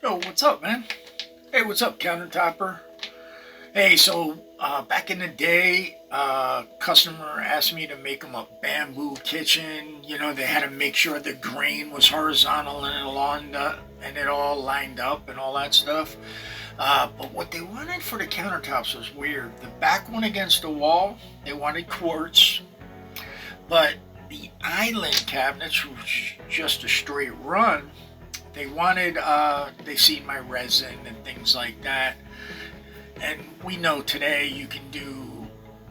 Yo, what's up, man? Hey, what's up, countertopper? Hey, so back in the day, customer asked me to make them a bamboo kitchen. You know, they had to make sure the grain was horizontal and it all lined up and all that stuff. But what they wanted for the countertops was weird. The back one against the wall, they wanted quartz, but the island cabinets, which was just a straight run, they wanted, they seen my resin and things like that. And we know today you can do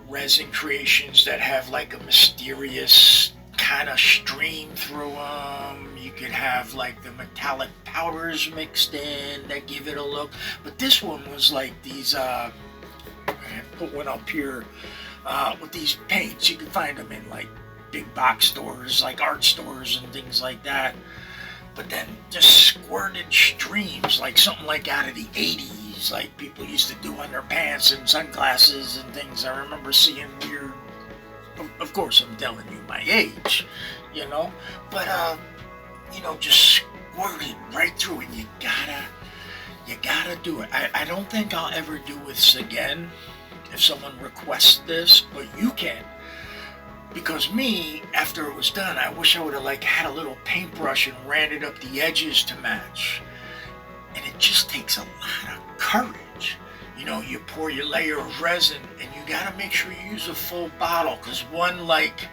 resin creations that have like a mysterious kind of stream through them. You could have like the metallic powders mixed in that give it a look. But this one was like these, I put one up here with these paints. You can find them in like big box stores, like art stores and things like that. But then just squirted streams, like something like out of the 80s, like people used to do on their pants and sunglasses and things. I remember seeing weird, of course I'm telling you my age, you know, but just squirted right through, and you gotta do it. I don't think I'll ever do this again if someone requests this, but you can. Because me, after it was done, I wish I would have like had a little paintbrush and ran it up the edges to match. And it just takes a lot of courage. You know, you pour your layer of resin and you gotta make sure you use a full bottle, because one like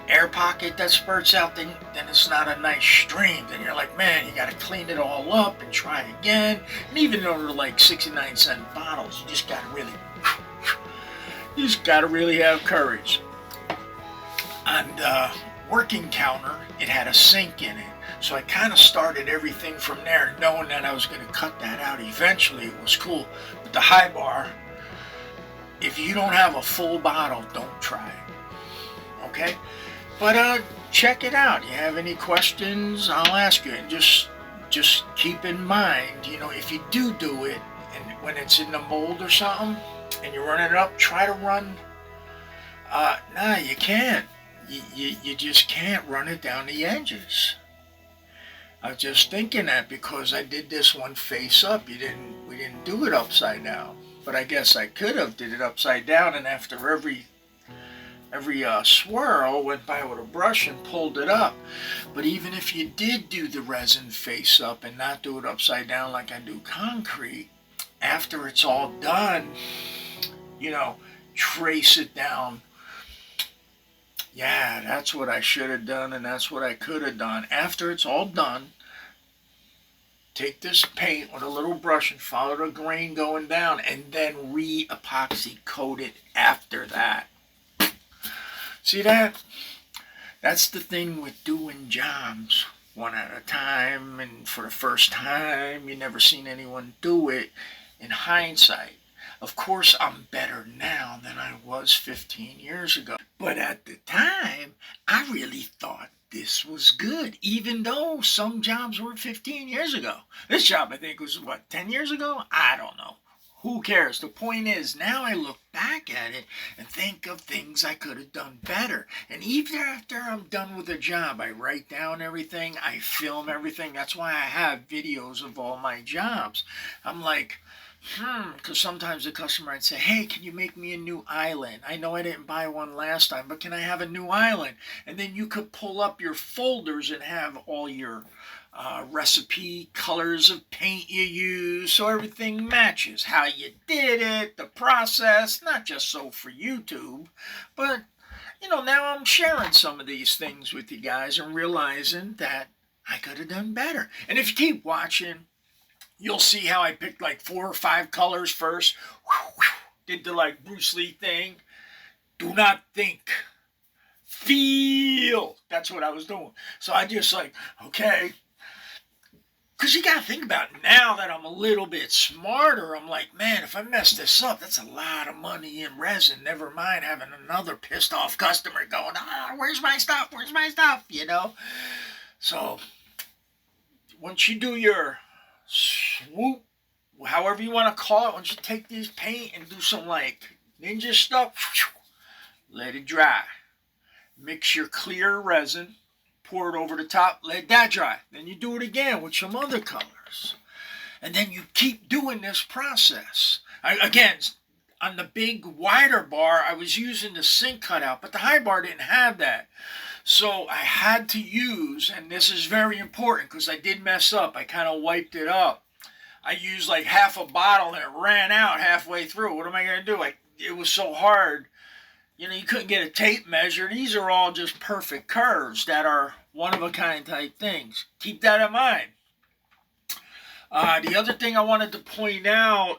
air pocket that spurts out, then it's not a nice stream. Then you're like, man, you gotta clean it all up and try again. And even though they're like 69-cent bottles, you just gotta really have courage. On the working counter, it had a sink in it. So I kind of started everything from there, knowing that I was going to cut that out eventually. It was cool. But the high bar, if you don't have a full bottle, don't try it. Okay? But check it out. You have any questions, I'll ask you. And just keep in mind, you know, if you do it, and when it's in the mold or something, and you're running it up, try to run. Nah, you can't. You just can't run it down the edges. I was just thinking that because I did this one face up. We didn't do it upside down. But I guess I could have did it upside down, and after every swirl, went by with a brush and pulled it up. But even if you did do the resin face up and not do it upside down like I do concrete, after it's all done, you know, trace it down. Yeah, that's what I should have done, and that's what I could have done. After it's all done, take this paint with a little brush and follow the grain going down, and then re-epoxy coat it after that. See that? That's the thing with doing jobs one at a time, and for the first time, you never seen anyone do it. In hindsight, of course, I'm better now than I was 15 years ago. But at the time, I really thought this was good, even though some jobs were 15 years ago. This job, I think, was, 10 years ago? I don't know. Who cares? The point is, now I look back at it and think of things I could have done better. And even after I'm done with a job, I write down everything, I film everything. That's why I have videos of all my jobs. I'm like, because sometimes the customer would say, hey, can you make me a new island? I know I didn't buy one last time, but can I have a new island? And then you could pull up your folders and have all your recipe, colors of paint you use, so everything matches. How you did it, the process, not just so for YouTube, but, you know, now I'm sharing some of these things with you guys and realizing that I could have done better. And if you keep watching, you'll see how I picked like 4 or 5 colors first. Did the like Bruce Lee thing. Do not think. Feel. That's what I was doing. So I just like, okay. Because you got to think about it. Now that I'm a little bit smarter, I'm like, man, if I mess this up, that's a lot of money in resin. Never mind having another pissed off customer going, where's my stuff? Where's my stuff? You know? So once you do your swoop, however you want to call it, once you take this paint and do some like ninja stuff, let it dry. Mix your clear resin, pour it over the top, let that dry. Then you do it again with some other colors. And then you keep doing this process. Again, on the big wider bar, I was using the sink cutout, but the high bar didn't have that. So I had to use, and this is very important because I did mess up. I kind of wiped it up. I used like half a bottle and it ran out halfway through. What am I going to do? It was so hard. You couldn't get a tape measure. These are all just perfect curves that are one-of-a-kind type things. Keep that in mind. The other thing I wanted to point out,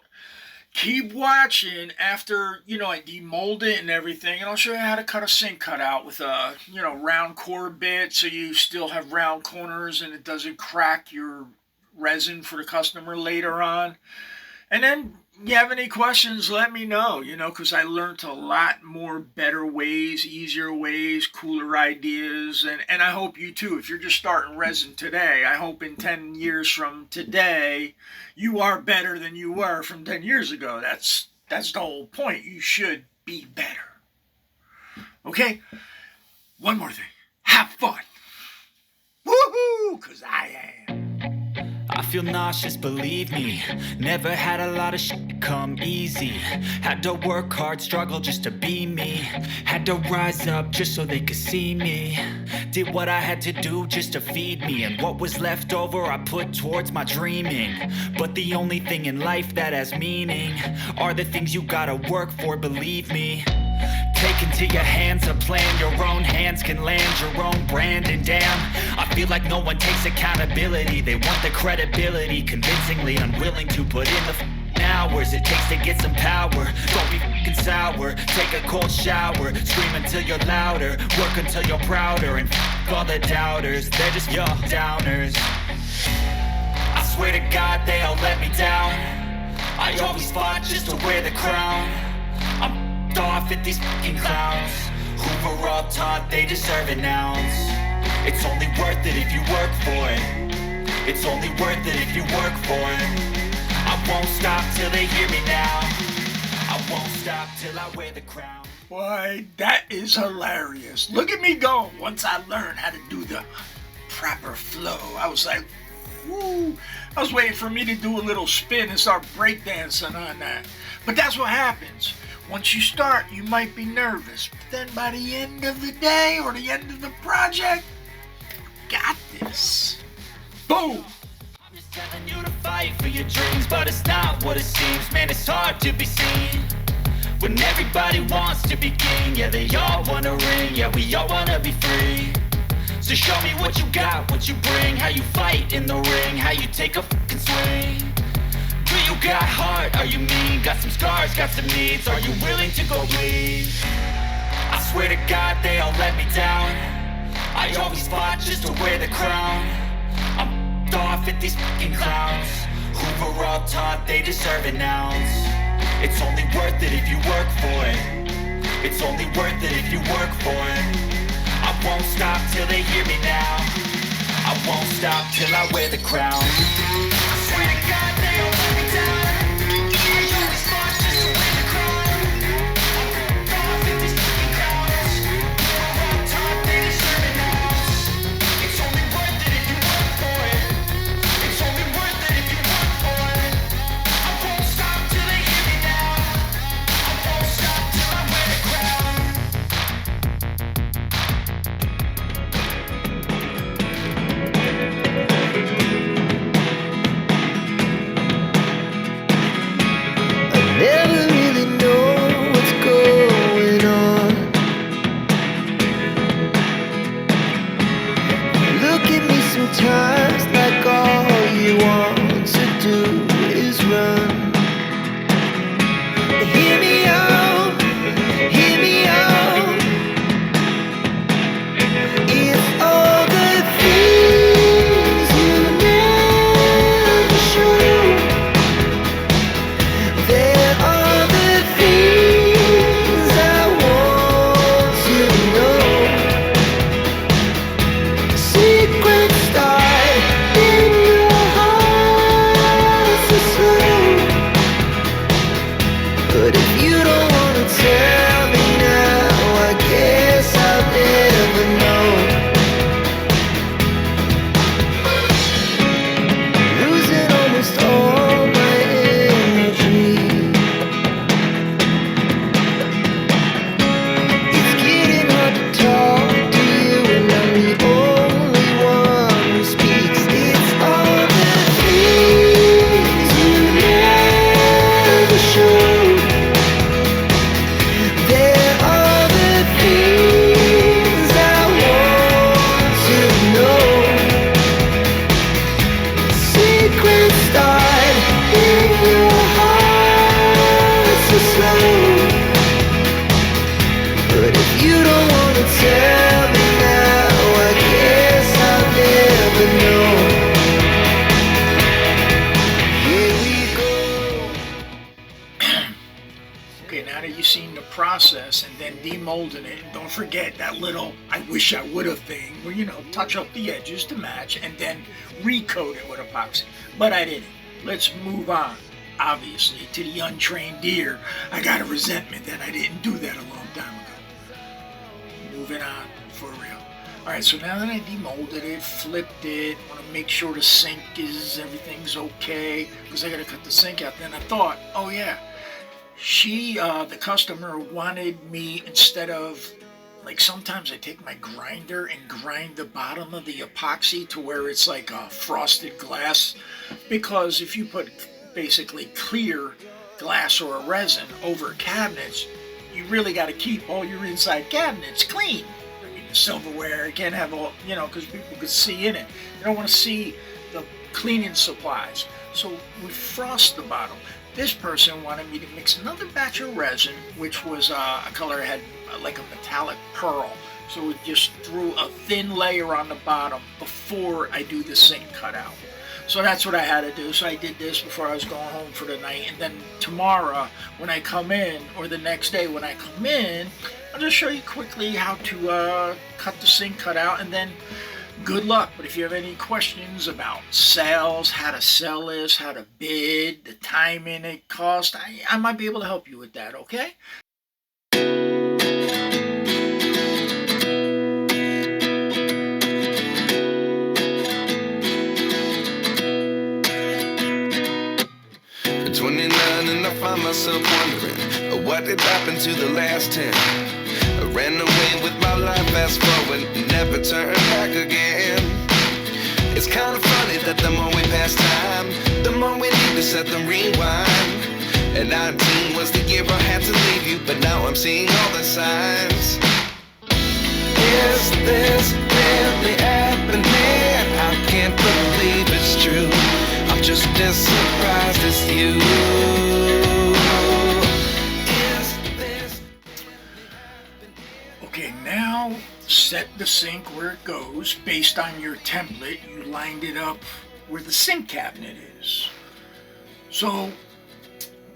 keep watching after, I demold it and everything, and I'll show you how to cut a sink cutout with a, round core bit so you still have round corners and it doesn't crack your resin for the customer later on. And then you have any questions, let me know, because I learned a lot more better ways, easier ways, cooler ideas. And I hope you too, if you're just starting resin today, I hope in 10 years from today, you are better than you were from 10 years ago. That's the whole point. You should be better. Okay? One more thing. Have fun. Woohoo! Because I am. I feel nauseous, believe me. Never had a lot of shit come easy. Had to work hard, struggle just to be me. Had to rise up just so they could see me. Did what I had to do just to feed me. And what was left over I put towards my dreaming. But the only thing in life that has meaning are the things you gotta work for, believe me. Take into your hands a plan, your own hands can land your own brand. And damn, I feel like no one takes accountability. They want the credibility, convincingly unwilling to put in the hours it takes to get some power. Don't be f***ing sour, take a cold shower. Scream until you're louder, work until you're prouder. And f*** all the doubters, they're just your downers. I swear to God they all let me down. I always fought just to wear the crown. I'm off at these fucking clowns who were all taught they deserve an ounce. It's only worth it if you work for it. It's only worth it if you work for it. I won't stop till they hear me now. I won't stop till I wear the crown. Boy, that is hilarious. Look at me go. Once I learned how to do the proper flow, I was like, woo. I was waiting for me to do a little spin and start breakdancing on that. But that's what happens. Once you start, you might be nervous, but then by the end of the day or the end of the project, you got this. Boom! I'm just telling you to fight for your dreams, but it's not what it seems. Man, it's hard to be seen when everybody wants to be king. Yeah, they all want a ring, yeah, we all want to be free. So show me what you got, what you bring, how you fight in the ring, how you take a fucking swing. Do you got heart? Are you mean? Got some scars, got some needs. Are you willing to go bleed? I swear to God they all let me down. I always fought just to wear the crown. I'm off at these fucking clowns who were all taught they deserve an ounce. It's only worth it if you work for it. It's only worth it if you work for it. I won't stop till they hear me now. I won't stop till I wear the crown. I swear to God they all let me down. I always fought just to wear the crown. I'm off at these fucking clowns who were all taught they deserve an ounce. It's only worth it if you work for it. It's only worth it if you work for it. I won't stop till they hear me now. I won't stop till I wear the crown. demolding it. And don't forget that little I wish I would have thing where, touch up the edges to match and then recoat it with epoxy. But I didn't. Let's move on. Obviously, to the untrained ear, I got a resentment that I didn't do that a long time ago. Moving on, for real. Alright, so now that I demolded it, flipped it, want to make sure the sink everything's okay, because I got to cut the sink out. Then I thought, oh yeah, the customer wanted me, instead of, like sometimes I take my grinder and grind the bottom of the epoxy to where it's like a frosted glass, because if you put basically clear glass or a resin over cabinets, you really got to keep all your inside cabinets clean. I mean, the silverware, you can't have all, because people could see in it. You don't want to see the cleaning supplies. So we frost the bottom. This person wanted me to mix another batch of resin, which was a color that had like a metallic pearl. So we just threw a thin layer on the bottom before I do the sink cutout. So that's what I had to do. So I did this before I was going home for the night. And then tomorrow when I come in, or the next day when I come in, I'll just show you quickly how to cut the sink cutout, and then good luck. But if you have any questions about sales, how to sell this, how to bid, the timing it cost, I might be able to help you with that, okay? At 29 and I find myself wondering what did happen to the last 10. I ran away with my life, fast forward, never turn back again. It's kind of funny that the more we pass time, the more we need to set the rewind. And 19 was the year I had to leave you, but now I'm seeing all the signs. Is this really happening? I can't believe it's true. I'm just as surprised as you. Okay, now set the sink where it goes based on your template. You lined it up where the sink cabinet is. So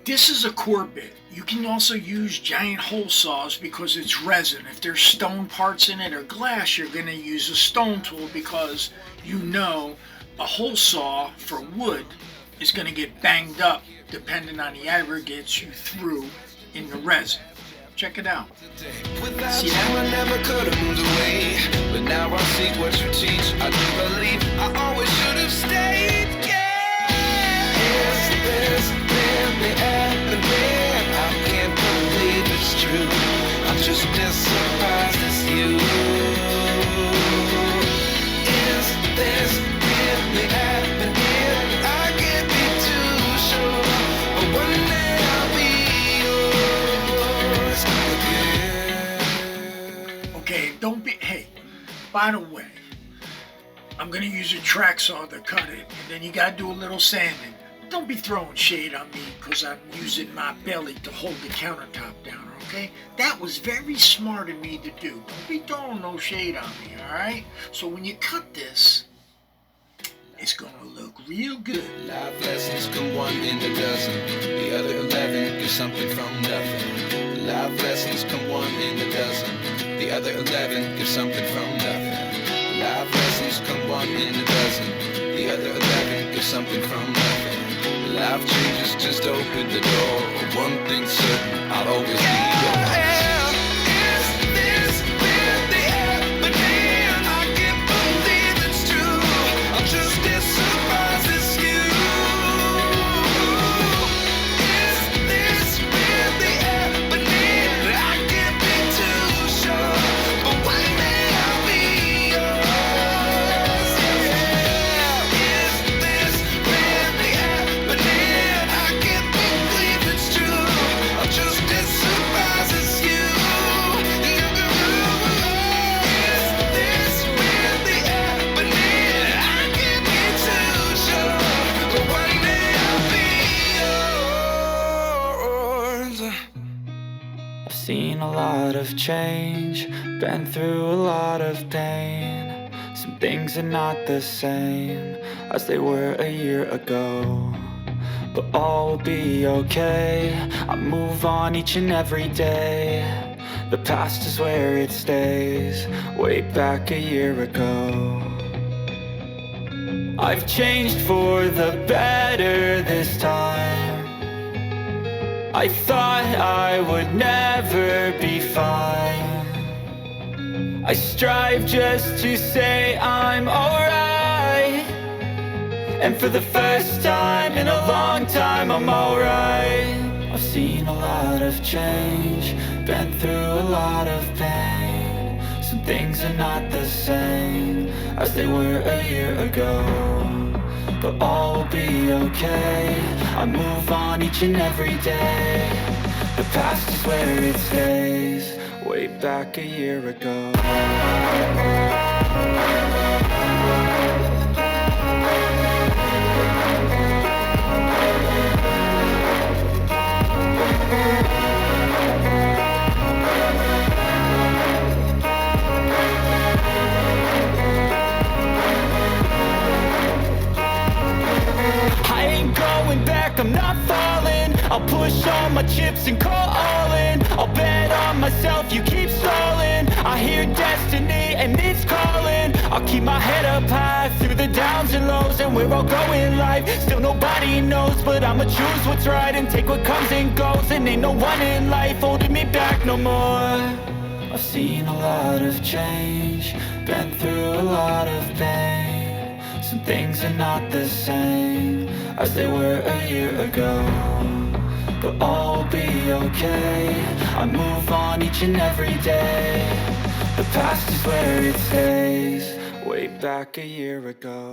this is a core bit. You can also use giant hole saws because it's resin. If there's stone parts in it or glass, you're going to use a stone tool, because a hole saw for wood is going to get banged up depending on the aggregates you threw in the resin. Check it out. Without you, I never could have moved away. But now I see what you teach. I do believe I always should have stayed. Yeah. Is this really happening? I can't believe it's true. I'm just as surprised as you. Is this really happening? I can't be too sure. But one day I'll be yours again. Okay, don't be. Hey, by the way, I'm gonna use a track saw to cut it, and then you gotta do a little sanding. Don't be throwing shade on me because I'm using my belly to hold the countertop down, okay? That was very smart of me to do. Don't be throwing no shade on me, alright? So when you cut this, it's gonna look real good. Life lessons come one in a dozen. The other 11 get something from nothing. Life lessons come one in a dozen. The other 11 get something from nothing. Life lessons come one in a dozen. The other 11 get something from nothing. Life changes, just open the door. One thing's certain, I'll always be yours. Seen a lot of change, been through a lot of pain. Some things are not the same as they were a year ago, but all will be okay. I move on each and every day. The past is where it stays, way back a year ago. I've changed for the better this time. I thought I would never be fine. I strive just to say I'm alright. And for the first time in a long time I'm alright. I've seen a lot of change, been through a lot of pain. Some things are not the same as they were a year ago, but all will be okay. I move on each and every day. The past is where it stays, way back a year ago. I'm not falling. I'll push all my chips and call all in. I'll bet on myself, you keep stalling. I hear destiny and it's calling. I'll keep my head up high through the downs and lows. And we're all going life, still nobody knows. But I'ma choose what's right and take what comes and goes. And ain't no one in life holding me back no more. I've seen a lot of change, been through a lot of pain. Some things are not the same as they were a year ago, but all will be okay. I move on each and every day. The past is where it stays, way back a year ago.